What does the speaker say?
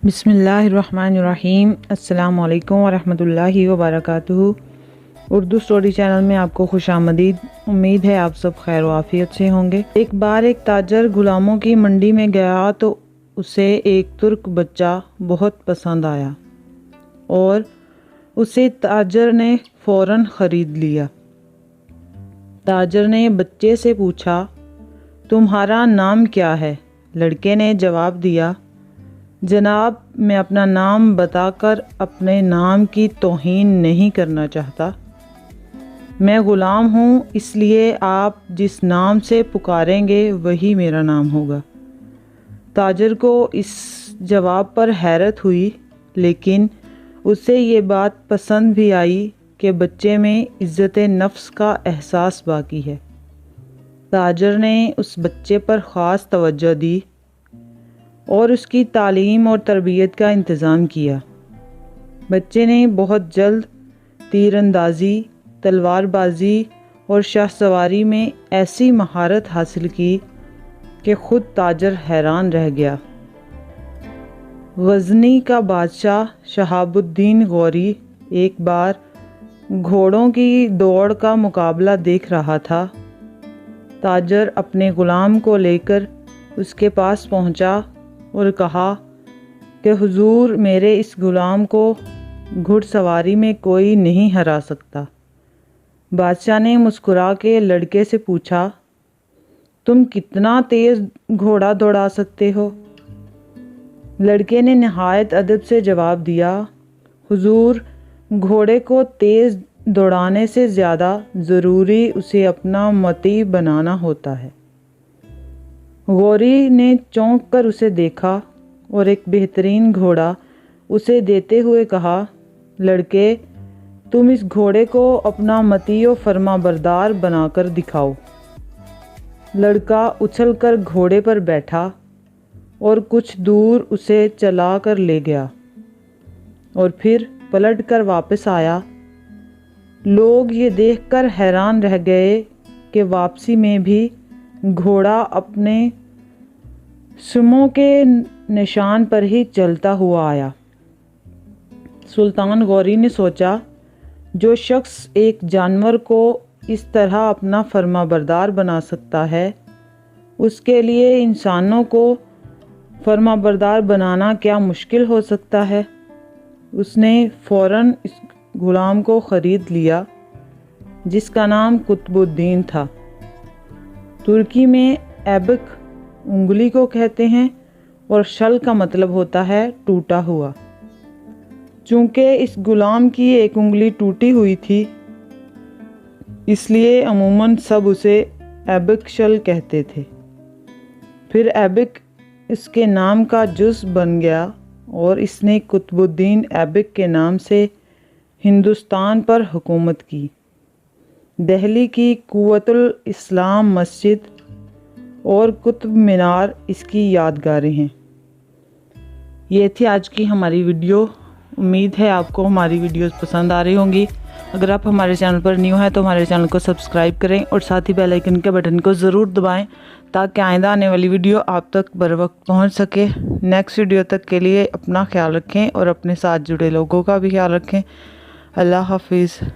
بسم اللہ الرحمن الرحیم۔ السلام علیکم ورحمۃ اللہ وبرکاتہ۔ اردو سٹوری چینل میں آپ کو خوش آمدید۔ امید ہے آپ سب خیر و عافیت سے ہوں گے۔ ایک بار ایک تاجر غلاموں کی منڈی میں گیا تو اسے ایک ترک بچہ بہت پسند آیا اور اسے تاجر نے فوراً خرید لیا۔ تاجر نے بچے سے پوچھا، تمہارا نام کیا ہے؟ لڑکے نے جواب دیا، جناب، میں اپنا نام بتا کر اپنے نام کی توہین نہیں کرنا چاہتا۔ میں غلام ہوں، اس لیے آپ جس نام سے پکاریں گے وہی میرا نام ہوگا۔ تاجر کو اس جواب پر حیرت ہوئی، لیکن اسے یہ بات پسند بھی آئی کہ بچے میں عزت نفس کا احساس باقی ہے۔ تاجر نے اس بچے پر خاص توجہ دی اور اس کی تعلیم اور تربیت کا انتظام کیا۔ بچے نے بہت جلد تیر اندازی، تلوار بازی اور شاہ سواری میں ایسی مہارت حاصل کی کہ خود تاجر حیران رہ گیا۔ غزنی کا بادشاہ شہاب الدین غوری ایک بار گھوڑوں کی دوڑ کا مقابلہ دیکھ رہا تھا۔ تاجر اپنے غلام کو لے کر اس کے پاس پہنچا اور کہا کہ حضور، میرے اس غلام کو گھڑ سواری میں کوئی نہیں ہرا سکتا۔ بادشاہ نے مسکرا کے لڑکے سے پوچھا، تم کتنا تیز گھوڑا دوڑا سکتے ہو؟ لڑکے نے نہایت ادب سے جواب دیا، حضور، گھوڑے کو تیز دوڑانے سے زیادہ ضروری اسے اپنا مطیع بنانا ہوتا ہے۔ غوری نے چونک کر اسے دیکھا اور ایک بہترین گھوڑا اسے دیتے ہوئے کہا، لڑکے، تم اس گھوڑے کو اپنا مطیع و فرما بردار بنا کر دکھاؤ۔ لڑکا اچھل کر گھوڑے پر بیٹھا اور کچھ دور اسے چلا کر لے گیا اور پھر پلٹ کر واپس آیا۔ لوگ یہ دیکھ کر حیران رہ گئے کہ واپسی میں بھی گھوڑا اپنے سموں کے نشان پر ہی چلتا ہوا آیا۔ سلطان غوری نے سوچا، جو شخص ایک جانور کو اس طرح اپنا فرما بردار بنا سکتا ہے، اس کے لیے انسانوں کو فرما بردار بنانا کیا مشکل ہو سکتا ہے۔ اس نے فوراً اس غلام کو خرید لیا، جس کا نام قطب الدین تھا۔ ترکی میں ایبک انگلی کو کہتے ہیں اور شل کا مطلب ہوتا ہے ٹوٹا ہوا۔ چونکہ اس غلام کی ایک انگلی ٹوٹی ہوئی تھی، اس لیے عموماً سب اسے ایبک شل کہتے تھے۔ پھر ایبک اس کے نام کا جز بن گیا اور اس نے قطب الدین ایبک کے نام سے ہندوستان پر حکومت کی۔ دہلی کی قوت الاسلام مسجد اور قطب مینار اس کی یادگاریں ہیں۔ یہ تھی آج کی ہماری ویڈیو۔ امید ہے آپ کو ہماری ویڈیوز پسند آ رہی ہوں گی۔ اگر آپ ہمارے چینل پر نیو ہیں تو ہمارے چینل کو سبسکرائب کریں اور ساتھ ہی بیل آئیکن کے بٹن کو ضرور دبائیں تاکہ آئندہ آنے والی ویڈیو آپ تک بر وقت پہنچ سکے۔ نیکسٹ ویڈیو تک کے لیے اپنا خیال رکھیں اور اپنے ساتھ جڑے لوگوں کا بھی خیال رکھیں۔ اللہ حافظ۔